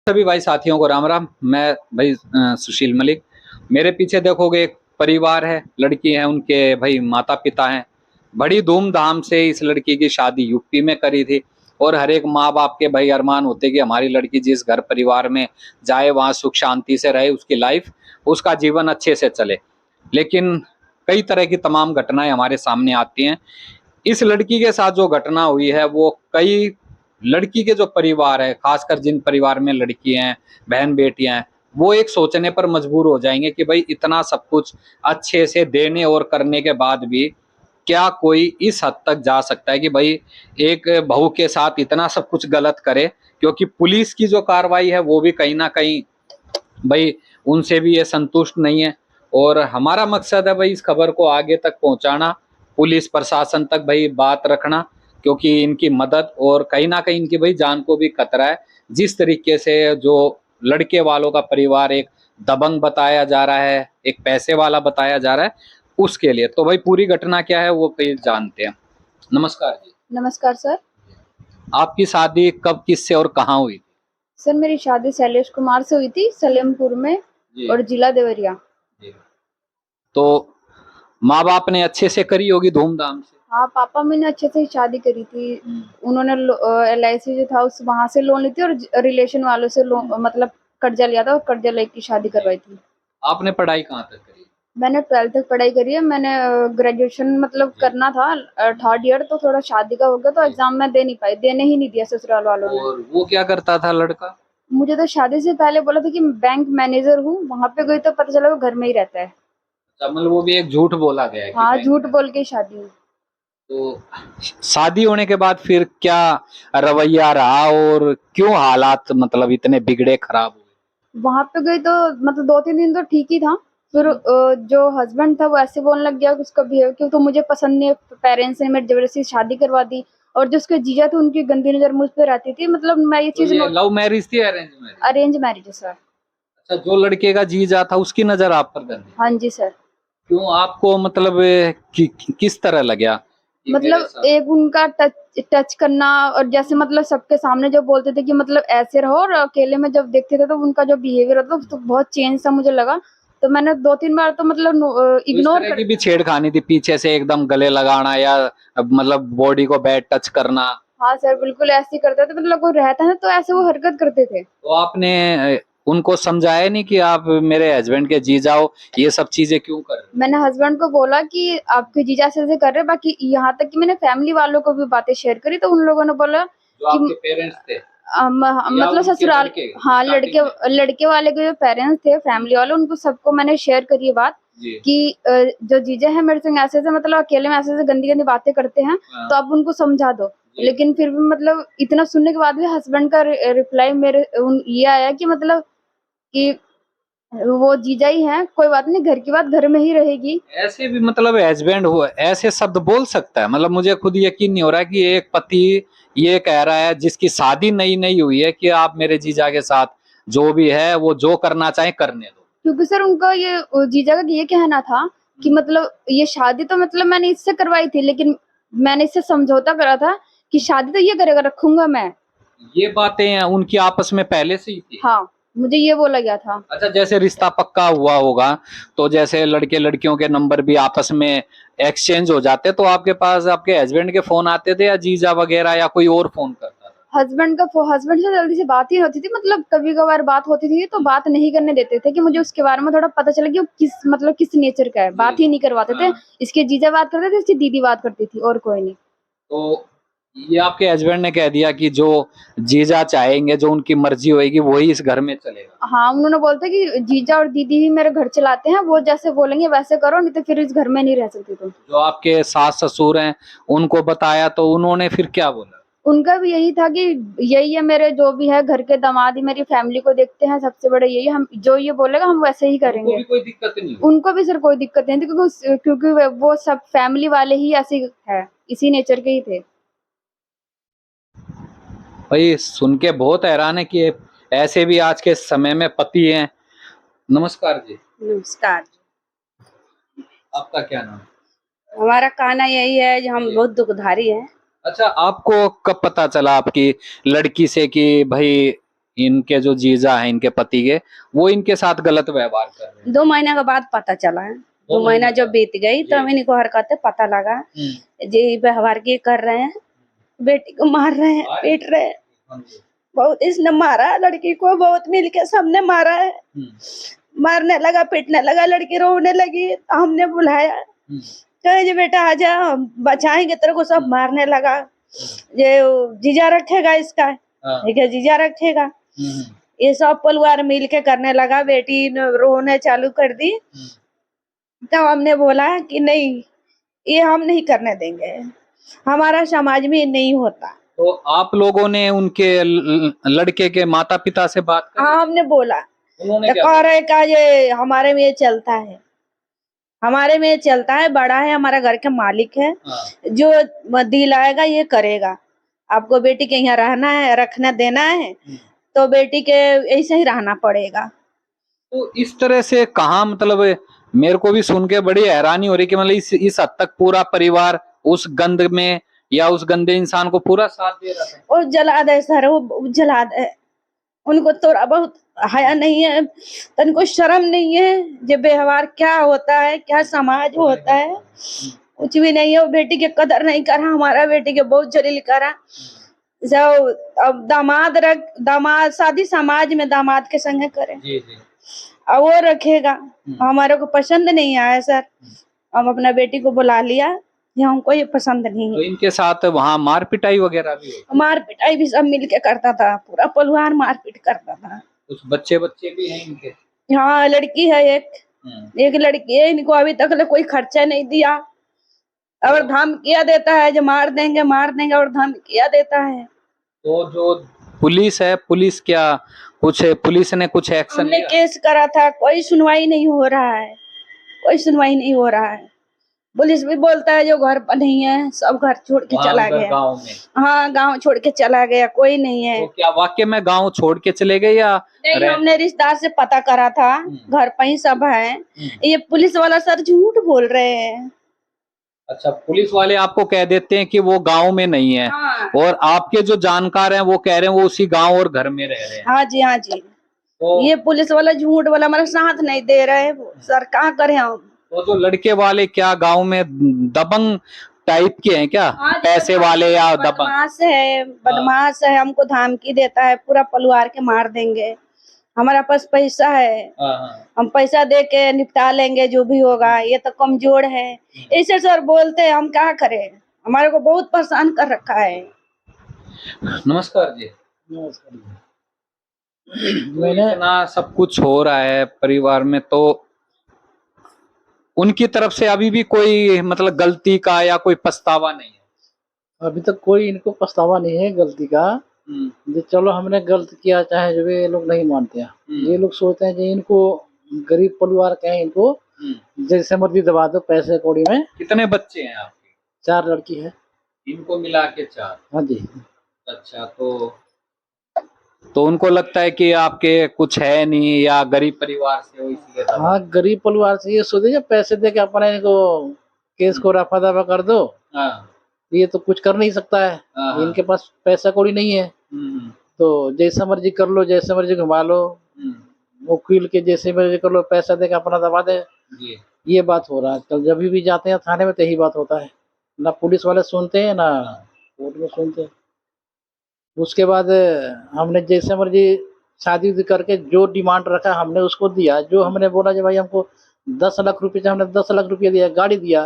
सभी भाई साथियों को राम राम। मैं भाई सुशील मलिक। मेरे पीछे देखोगे एक परिवार है, लड़की है, उनके भाई माता पिता हैं। बड़ी धूमधाम से इस लड़की की शादी यूपी में करी थी। और हर एक माँ बाप के भाई अरमान होते कि हमारी लड़की जिस घर परिवार में जाए वहां सुख शांति से रहे, उसकी लाइफ, उसका जीवन अच्छे से चले। लेकिन कई तरह की तमाम घटनाएं हमारे सामने आती हैं। इस लड़की के साथ जो घटना हुई है वो कई लड़की के जो परिवार है, खासकर जिन परिवार में लड़की हैं, बहन बेटियां हैं, वो एक सोचने पर मजबूर हो जाएंगे कि भाई इतना सब कुछ अच्छे से देने और करने के बाद भी क्या कोई इस हद तक जा सकता है कि भाई एक बहू के साथ इतना सब कुछ गलत करे। क्योंकि पुलिस की जो कार्रवाई है वो भी कहीं ना कहीं भाई उनसे भी ये संतुष्ट नहीं है। और हमारा मकसद है भाई इस खबर को आगे तक पहुंचाना, पुलिस प्रशासन तक भाई बात रखना, क्योंकि इनकी मदद और कहीं ना कहीं इनकी भाई जान को भी खतरा है। जिस तरीके से जो लड़के वालों का परिवार एक दबंग बताया जा रहा है, एक पैसे वाला बताया जा रहा है, उसके लिए तो भाई पूरी घटना क्या है वो कई जानते हैं। नमस्कार जी। नमस्कार सर। आपकी शादी कब, किससे और कहाँ हुई? सर मेरी शादी शैलेश कुमार से हुई थी, सलेमपुर में जी और जिला देवरिया। जी। तो माँ बाप ने अच्छे से करी होगी धूमधाम से? हाँ, पापा मैंने अच्छे से ही शादी करी थी। उन्होंने LIC जो था उस वहां से लोन ली थी और रिलेशन वालों से लोन मतलब कर्जा लिया था और कर्जा लेके शादी करवाई थी। आपने पढ़ाई कहाँ तक करी? मैंने 12th तक पढ़ाई करी है। मैंने ग्रेजुएशन मतलब करना था 3rd ईयर, तो थोड़ा शादी का हो गया तो एग्जाम में दे नहीं पाई, देने ही नहीं दिया ससुराल वालों ने। और वो क्या करता था लड़का? मुझे तो शादी से पहले बोला था कि मैं बैंक मैनेजर हूँ, वहां पे गई तो पता चला वो घर में ही रहता है। अच्छा, मतलब वो भी एक झूठ बोला गया है कि हाँ, बैंक झूठ में। बोल के शादी हुई। तो शादी होने के बाद फिर क्या रवैया रहा और क्यों हालात मतलब इतने बिगड़े, खराब हुए? वहां पे गई तो मतलब 2-3 दिन तो ठीक ही था। फिर जो हस्बैंड था वो ऐसे बोलने लग गया कि उसका बिहेव क्यों तो मुझे पसंद नहीं है, पेरेंट्स ने मेरी जबरदस्ती शादी करवा दी। और जो उसके जीजा थे उनकी गंदी नजर मुझ पे रहती थी। मतलब मैं ये तो चीज ये लव मैरिज थी, अरेंज मैरिज? अरेंज मैरिज है सर। अच्छा, जो लड़के का जीजा था उसकी नजर आप पर गंदी? हाँ जी सर। क्यों आपको मतलब किस तरह लगा कि मेरे मतलब साथ? एक उनका टच टच करना, और जैसे मतलब सबके सामने जो बोलते थे कि मतलब ऐसे रहो, और अकेले में जब देखते थे तो उनका जो बिहेवियर होता तो बहुत चेंज सा मुझे लगा। तो मैंने 2-3 बार तो मतलब तो इस इग्नोर तरह कर। की भी छेड़खानी थी पीछे से, एकदम गले लगाना या मतलब बॉडी को बैड टच करना? हाँ सर, बिल्कुल ऐसे ही करते थे। मतलब कोई रहता है तो ऐसे वो हरकत करते थे। तो आपने उनको समझाया नहीं कि आप मेरे हस्बैंड के जी जाओ, ये सब चीजें क्यों कर रहे हो? मैंने हस्बैंड को बोला कि आपके जीजा से ऐसे कर रहे, बाकी यहाँ तक कि मैंने फैमिली वालों को भी बातें शेयर करी तो उन लोगों ने बोला जो कि आपके पेरेंट्स थे या मतलब उनके ससुराल। लड़के हाँ, स्टार्टिंग में? लड़के वाले के जो पेरेंट्स थे, फैमिली वाले, उनको सबको मैंने शेयर करी ये बात जी। कि जो जीजा है मेरे संग ऐसे ऐसे मतलब अकेले में ऐसे ऐसे गंदी गंदी बातें करते हैं, हाँ। तो आप उनको समझा दो। जी। लेकिन फिर भी मतलब इतना सुनने के बाद भी हस्बैंड का रिप्लाई मेरे ये आया कि मतलब कि वो जीजा ही हैं, कोई बात नहीं, घर की बात घर में ही रहेगी। ऐसे भी मतलब हस्बैंड हुआ ऐसे शब्द बोल सकता है? मतलब मुझे खुद यकीन नहीं हो रहा कि एक पति ये कह रहा है जिसकी शादी नई नई हुई है कि आप मेरे जीजा के साथ जो भी है वो जो करना चाहे करने दो। क्योंकि सर उनका ये जीजा का ये कहना था कि मतलब ये शादी तो मतलब मैंने इससे करवाई थी, लेकिन मैंने इससे समझौता करा था कि शादी तो ये करेगा, रखूंगा मैं। ये बातें उनकी आपस में पहले से ही थी? हाँ, मुझे ये बोला गया था। अच्छा, जैसे रिश्ता पक्का हुआ होगा तो जैसे लड़के लड़कियों के नंबर भी आपस में एक्सचेंज हो जाते, तो आपके पास आपके हस्बैंड के फोन आते थे या जीजा वगैरह या कोई और फोन करता था? हस्बैंड से जल्दी से बात ही होती थी। मतलब कभी कभार बात होती थी तो बात नहीं करने देते थे कि मुझे उसके बारे में थोड़ा पता चले कि वो किस नेचर का है। बात ही नहीं करवाते थे। हाँ। इसके जीजा बात करते थे, इसकी दीदी बात करती थी, और कोई नहीं। तो ये आपके हस्बैंड ने कह दिया कि जो जीजा चाहेंगे, जो उनकी मर्जी होगी वही इस घर में चलेगा? हाँ, उन्होंने बोलते कि जीजा और दीदी ही मेरे घर चलाते हैं, वो जैसे बोलेंगे वैसे करो, नहीं तो फिर इस घर में नहीं रह सकती तुम। जो आपके सास ससुर हैं उनको बताया तो उन्होंने फिर क्या बोला? उनका भी यही था कि यही है, मेरे जो भी है घर के दामाद ही मेरी फैमिली को देखते हैं, सबसे बड़े यही, हम जो ये बोलेगा हम वैसे ही उनको करेंगे। भी कोई दिक्कत नहीं हुई? उनको भी सर कोई दिक्कत नहीं थी, क्योंकि वो सब फैमिली वाले ही ऐसे है, इसी नेचर के ही थे। भाई सुन के बहुत हैरान है कि ऐसे भी आज के समय में पति हैं। नमस्कार जी। नमस्कार। आपका क्या नाम? हमारा कहना यही है कि हम बहुत दुखधारी हैं। अच्छा, आपको कब पता चला आपकी लड़की से कि भाई इनके जो जीजा हैं इनके पति के, वो इनके साथ गलत व्यवहार कर रहे हैं। 2 महीने के बाद पता चला है। 2 महीना जब बीत गई तो हमें इनको हरकतें पता लगा जी व्यवहार के कर रहे हैं, बेटी को मार रहे हैं, पीट रहे हैं। बहुत इसने मारा लड़की को, बहुत मिलके सबने मारा है। मारने लगा, पीटने लगा, लड़की रोने लगी तो हमने बुलाया, कहे जी बेटा आजा हम बचाएंगे तेरे को। सब मारने लगा, ये जीजा रखेगा इसका, ठीक है जीजा रखेगा। ये सब परिवार मिल के करने लगा। बेटी ने रोने चालू कर दी तो हमने बोला कि नहीं ये हम नहीं करने देंगे, हमारा समाज में नहीं होता। तो आप लोगों ने उनके लड़के के माता पिता से बात करी? हाँ हमने बोला, उन्होंने तो क्या कह रहे का ये हमारे में ये चलता है, हमारे में ये चलता है, बड़ा है हमारा घर के मालिक है, जो दिलाएगा ये करेगा। आपको बेटी के यहाँ रहना है, रखना देना है तो बेटी के ऐसे ही रहना पड़ेगा। तो इस तरह से कहाँ, मतलब मेरे को भी सुन के बड़ी हैरानी हो रही कि मतलब इस हद तक पूरा परिवार उस गंद में या उस गंदे इंसान को पूरा साथ दे रहा है। वो जला दे सर, वो जला दे। उनको थोड़ा बहुत हया नहीं है, तो उनको शर्म नहीं है जब व्यवहार क्या होता है, क्या समाज होता है, कुछ भी नहीं है। वो बेटी के कदर नहीं करा, हमारा बेटी के बहुत जलील करा। जो अब दामाद शादी समाज में दामाद के संग करे जी जी। अब वो रखेगा, हमारे को पसंद नहीं आया सर। हम अपना बेटी को बुला लिया, ये हमको ये पसंद नहीं तो है। इनके साथ वहाँ मार पिटाई वगैरह भी है? मार पिटाई भी सब मिलके करता था, पूरा परिवार मारपीट करता था। कुछ बच्चे भी हैं इनके? हाँ लड़की है एक लड़की है, इनको अभी तक कोई खर्चा नहीं दिया और धमकियां देता है जो मार देंगे और धमकियां देता है। तो जो पुलिस है, पुलिस क्या कुछ, पुलिस ने कुछ एक्शन हमने लिया? केस करा था, कोई सुनवाई नहीं हो रहा है, कोई सुनवाई नहीं हो रहा है। पुलिस भी बोलता है जो घर पर नहीं है, सब घर छोड़ के चला गया। गांव में? हाँ गांव छोड़ के चला गया, कोई नहीं है। तो क्या वाकई में गांव छोड़ के चले गए या नहीं, हमने रिश्तेदार से पता करा था, घर पर ही सब है। ये पुलिस वाला सर झूठ बोल रहे हैं। अच्छा, पुलिस वाले आपको कह देते हैं कि वो गांव में नहीं है। हाँ। और आपके जो जानकार हैं वो कह रहे हैं वो उसी गांव और घर में रह रहे हैं। हाँ जी, हाँ जी। तो ये पुलिस वाला झूठ वाला हमारा साथ नहीं दे रहे हैं। सर क्या करें हम? तो जो लड़के वाले क्या गांव में दबंग टाइप के हैं क्या? हाँ, पैसे वाले या दबंग? बदमाश है, हमको धमकी देता है, पूरा परिवार के मार देंगे। हमारा पास पैसा है, हम पैसा दे के निपटा लेंगे जो भी होगा, ये तो कमजोर है, ऐसे सर बोलते हैं। हम क्या करें, हमारे को बहुत परेशान कर रखा है। नमस्कार जी। नमस्कार। मैंने इतना सब कुछ हो रहा है परिवार में, तो उनकी तरफ से अभी भी कोई मतलब गलती का या कोई पछतावा नहीं है? अभी तक कोई इनको पछतावा नहीं है गलती का। जो चलो हमने गलत किया, चाहे जो ये लोग नहीं मानते हैं। ये लोग सोचते हैं कि इनको गरीब परिवार के हैं, इनको जैसे मर्जी दबा दो पैसे कौड़ी में। कितने बच्चे हैं आपके? 4 लड़की है। इनको मिला के 4? हाँ जी। अच्छा, तो उनको लगता है कि आपके कुछ है नहीं या गरीब परिवार से हो इसलिए? हाँ गरीब परिवार से ये सोचते हैं पैसे दे के अपने इनको केस को रफा दफा कर दो। ये तो कुछ कर नहीं सकता है, इनके पास पैसा कौड़ी नहीं है। तो जैसा मर्जी कर लो, जैसे मर्जी घुमा लो, वकील के जैसे मर्जी कर लो, पैसा दे के अपना दबा दे। ये बात हो रहा है आजकल। जब भी जाते हैं थाने में तो यही बात होता है, ना पुलिस वाले सुनते हैं ना कोर्ट में सुनते हैं। उसके बाद हमने जैसे मर्जी शादी करके जो डिमांड रखा हमने उसको दिया। जो हमने बोला कि भाई हमको 10 लाख रुपए चाहिए, हमने 10 लाख रुपया दिया, गाड़ी दिया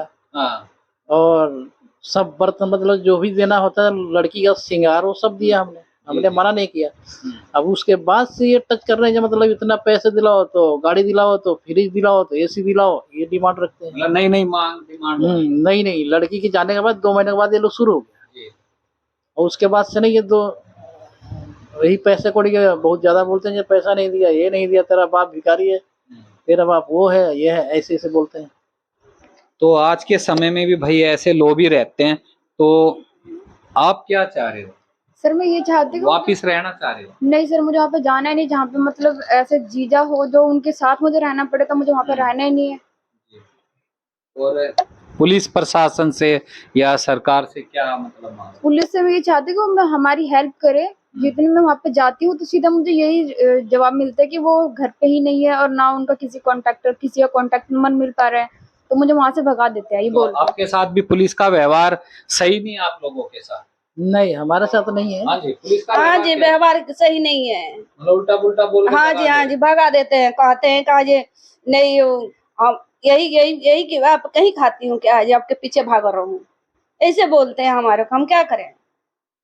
और सब बर्तन मतलब जो भी देना होता है लड़की का श्रृंगार वो सब दिया हमने मना नहीं किया। अब उसके बाद से ये टच कर रहे हैं मतलब इतना पैसे दिलाओ तो गाड़ी दिलाओ, तो फ्रिज दिलाओ, तो एसी दिलाओ, ये डिमांड रखते हैं। नहीं मांग डिमांड नहीं, लड़की के जाने के बाद 2 महीने के बाद ये लोग शुरू हो गया। और उसके बाद से नहीं, ये तो वही पैसे कौड़ी के बहुत ज्यादा बोलते हैं। पैसा नहीं दिया, ये नहीं दिया, तेरा बाप भिखारी है, तेरा बाप वो है, ये है, ऐसे ऐसे बोलते हैं। तो आज के समय में भी भाई ऐसे लोग ही रहते हैं। तो आप क्या चाह रहे हो? सर मैं ये चाहती हूँ, वापिस रहना चाह रहे हो? नहीं सर, मुझे वहाँ पे जाना ही नहीं जहाँ पे मतलब ऐसे जीजा हो जो उनके साथ मुझे रहना पड़े, तो मुझे वहाँ पे रहना ही नहीं है। और पुलिस प्रशासन से या सरकार से क्या मतलब मांग? पुलिस से मैं ये चाहती हूँ कि हमारी हेल्प करे जितने मैं वहाँ पे जाती हूँ तो सीधा मुझे यही जवाब मिलता है कि वो घर पे ही नहीं है और ना उनका किसी का कॉन्टेक्ट नंबर मिल पा रहा है, तो मुझे वहां से भगा देते हैं ये तो बोल के। आपके साथ भी पुलिस का व्यवहार सही नहीं है आप लोगों के साथ? नहीं, हमारे साथ नहीं है। हाँ जी, पुलिस का हाँ जी, कैसा? व्यवहार सही नहीं है। मतलब उल्टा पुल्टा बोल के हाँ भगा जी, हाँ दे। जी, भगा देते हैं, कहते हैं कहा जे नहीं हम यही यही यही कि आप कहीं खाती हूँ क्या, आज आपके पीछे भाग रहा हूँ, ऐसे बोलते हैं हमारे को। हम क्या करें,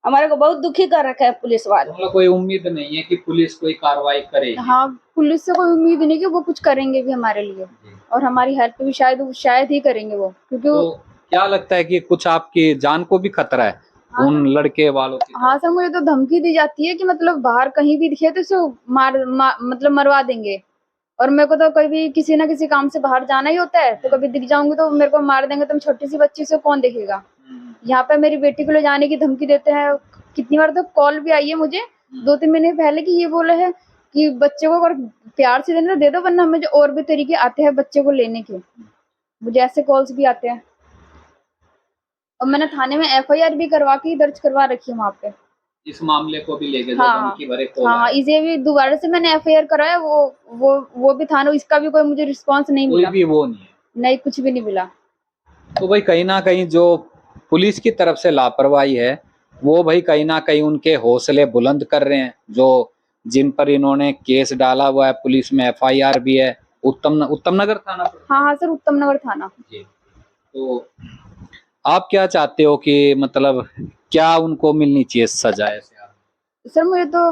हमारे को बहुत दुखी कर रखे हैं पुलिस वाले। मतलब कोई उम्मीद नहीं है कि पुलिस कोई कार्रवाई करेगी? हाँ, पुलिस से कोई उम्मीद नहीं कि वो कुछ करेंगे भी हमारे लिए, और हमारी हेल्प भी शायद ही करेंगे वो, क्योंकि तो क्या लगता है कि कुछ आपकी जान को भी खतरा है उन लड़के वालों की? हाँ सर, मुझे तो धमकी दी जाती है कि मतलब बाहर कहीं भी दिखे तो उसे मतलब मरवा देंगे। और मेरे को तो कभी किसी ना किसी काम से बाहर जाना ही होता है, तो कभी दिख जाऊंगी तो मेरे को मार देंगे, तो मैं छोटी सी बच्ची से कौन देखेगा। यहाँ पे मेरी बेटी को ले जाने की धमकी देते हैं। कितनी बार तो कॉल भी आई है मुझे 2-3 महीने पहले कि ये बोले है कि बच्चे को अगर प्यार से देना तो दे दो, वरना हमें जो और भी तरीके आते हैं बच्चे को लेने के। मुझे ऐसे कॉल्स भी आते हैं, और मैंने थाने में FIR भी करवा के दर्ज करवा रखी है वहाँ पे। इस मामले को भी लेके जो हाँ धमकी भरे कॉल हाँ, आए। इसे भी दोबारा से मैंने FIR कराया, वो भी थाना, इसका भी कोई मुझे रिस्पांस नहीं कोई मिला। भी वो नहीं है। नहीं, कुछ भी नहीं मिला। तो भाई कहीं ना कहीं जो पुलिस की तरफ से लापरवाही है वो भाई कहीं ना कहीं उनके हौसले बुलंद कर रहे हैं। जो जिन पर इन्होंने केस डाला हुआ है, पुलिस में FIR भी है, उत्तम नगर थाना पर। हाँ हाँ सर, उत्तम नगर थाना। जी। तो आप क्या चाहते हो कि मतलब क्या उनको मिलनी चाहिए सजा ऐसे? सर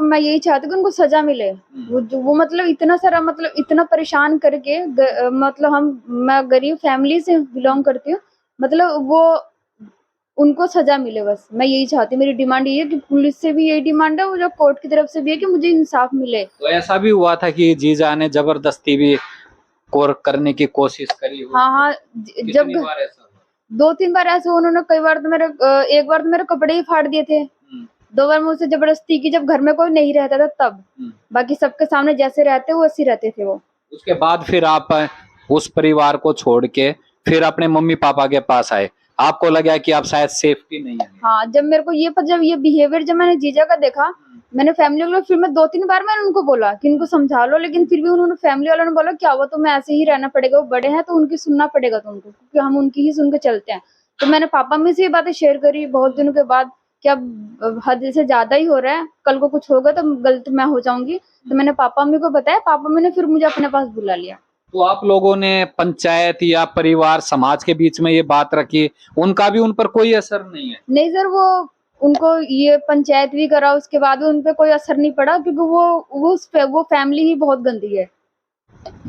मैं यही चाहती हूँ कि उनको सजा मिले। वो मतलब इतना सारा, मतलब इतना परेशान करके मतलब मैं गरीब फैमिली से बिलोंग करती हूँ, मतलब वो उनको सजा मिले, बस मैं यही चाहती हूँ। मेरी डिमांड ये है कि पुलिस से भी यही डिमांड है, वो जो कोर्ट की तरफ से भी है कि मुझे इंसाफ मिले। तो ऐसा भी हुआ था कि जीजा ने जबरदस्ती भी कोर करने की कोशिश करी हो? हाँ हाँ, जब कितनी बार ऐसा हुआ? 2-3 बार ऐसे उन्होंने, कई बार तो एक बार तो मेरे कपड़े ही फाड़ दिए थे। 2 बार मुझसे जबरदस्ती की, जब घर में कोई नहीं रहता था तब। बाकी सबके सामने जैसे रहते वो वैसे रहते थे वो। उसके बाद फिर आप उस परिवार को छोड़ के फिर अपने मम्मी पापा के पास आए, आपको लगा कि आप शायद सेफ्टी नहीं है? हाँ, जब ये बिहेवियर जब मैंने जीजा का देखा, मैंने फैमिली वालों, फिर मैं 2-3 बार मैंने उनको बोला कि इनको समझा लो, लेकिन फिर भी उन्होंने, फैमिली वालों ने बोला क्या हुआ, तो मैं ऐसे ही रहना पड़ेगा, वो बड़े हैं तो उनकी सुनना पड़ेगा तुमको, क्योंकि हम उनकी ही सुन के चलते हैं। तो मैंने पापा में से ये बातें शेयर करी बहुत दिनों के बाद कि अब हद से ज्यादा ही हो रहा है, कल को कुछ होगा तो गलत मैं हो जाऊंगी। तो मैंने पापा मम्मी को बताया, पापा मम्मी ने फिर मुझे अपने पास बुला लिया। तो आप लोगों ने पंचायत या परिवार समाज के बीच में ये बात रखी, उनका भी उन पर कोई असर नहीं है? नहीं सर, उनको ये पंचायत भी करा, उसके बाद भी उन पे कोई असर नहीं पड़ा, क्योंकि वो फैमिली ही बहुत गंदी है।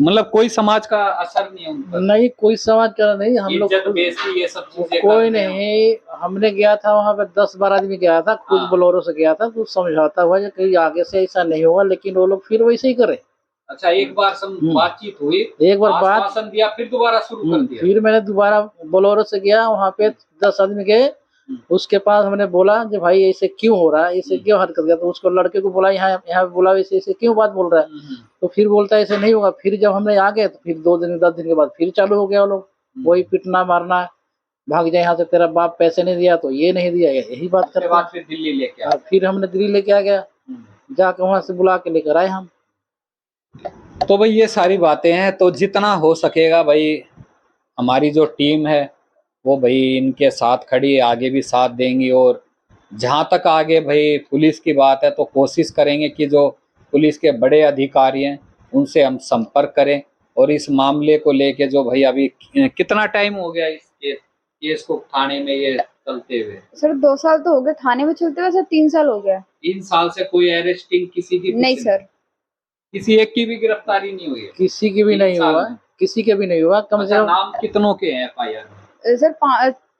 मतलब कोई समाज का असर नहीं है उन पर? नहीं, कोई समाज का नहीं। हम लोग इज्जत बेइज्जती ये सब चीजें कोई करते हैं। नहीं। हमने गया था वहाँ पे 10-12 आदमी गया था, खुद हाँ। बोलोरो से गया था, कुछ समझौता हुआ कि कहीं आगे से ऐसा नहीं होगा, लेकिन वो लोग फिर वैसे ही करे। अच्छा, एक बार बातचीत हुई, एक बार बात, आश्वासन दिया, फिर दोबारा शुरू कर दिया। फिर मैंने दोबारा बोलोरो से गया, वहाँ पे 10 आदमी गए, उसके पास हमने बोला कि भाई ऐसे क्यों हो रहा है, ऐसे क्यों हरकत किया, तो उसको लड़के को बोला, यहाँ यहाँ बोला ऐसे ऐसे क्यों बात बोल रहा है, तो फिर बोलता है ऐसे नहीं होगा। फिर जब हमने आ गए तो फिर 2 दिन 10 दिन के बाद फिर चालू हो गया वो लोग, वही पिटना मारना, भाग जाए यहाँ से, तेरा बाप पैसे नहीं दिया तो ये नहीं दिया, यही बात उसके करते बाद हैं। फिर दिल्ली लेके आए। फिर हमने दिल्ली लेके आ गया, जाके वहां से बुला के लेकर आए हम। तो भाई ये सारी बातें हैं, तो जितना हो सकेगा भाई हमारी जो टीम है वो भाई इनके साथ खड़ी है, आगे भी साथ देंगी। और जहां तक आगे भाई पुलिस की बात है तो कोशिश करेंगे कि जो पुलिस के बड़े अधिकारी हैं उनसे हम संपर्क करें, और इस मामले को लेके जो भाई अभी कितना टाइम हो गया इस केस को थाने में ये चलते हुए? सर 2 साल तो हो गए थाने में चलते हुए, सर 3 साल हो गया। 3 साल से कोई अरेस्टिंग किसी की? नहीं सर, किसी एक की भी गिरफ्तारी नहीं हुई है? किसी की भी 3 नहीं साल हुआ, में? किसी के भी नहीं हुआ। कम से अच्छा, कम नाम कितनों के हैं FIR में? सर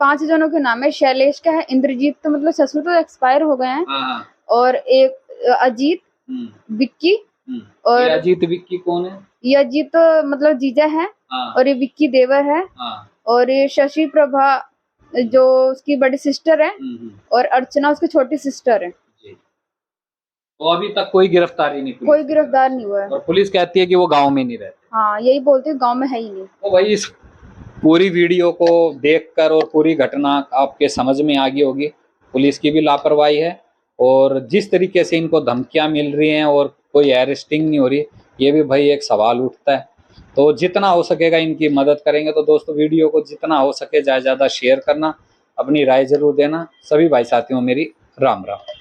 5 जनों के नाम है। शैलेश का है, इंद्रजीत तो मतलब ससुर तो एक्सपायर हो गए हैं, हाँ। और एक अजीत, विक्की, और ये अजीत विक्की कौन है? ये अजीत तो मतलब जीजा है, हाँ। और ये विक्की देवर है, हाँ। और ये शशि प्रभा जो उसकी बड़ी सिस्टर है, और अर्चना उसकी छोटी सिस्टर है। जी। तो अभी तक कोई गिरफ्तारी नहीं? कोई गिरफ्तार नहीं हुआ है। और पुलिस कहती है कि वो गांव में नहीं रहते। हाँ, यही बोलते हैं, गांव में है ही नहीं। तो भाई इस पूरी वीडियो को देखकर और पूरी घटना आपके समझ में आ गई होगी, पुलिस की भी लापरवाही है और जिस तरीके से इनको धमकियां मिल रही हैं और कोई अरेस्टिंग नहीं हो रही, ये भी भाई एक सवाल उठता है। तो जितना हो सकेगा इनकी मदद करेंगे। तो दोस्तों वीडियो को जितना हो सके ज़्यादा शेयर करना, अपनी राय जरूर देना। सभी भाई साथियों मेरी राम राम।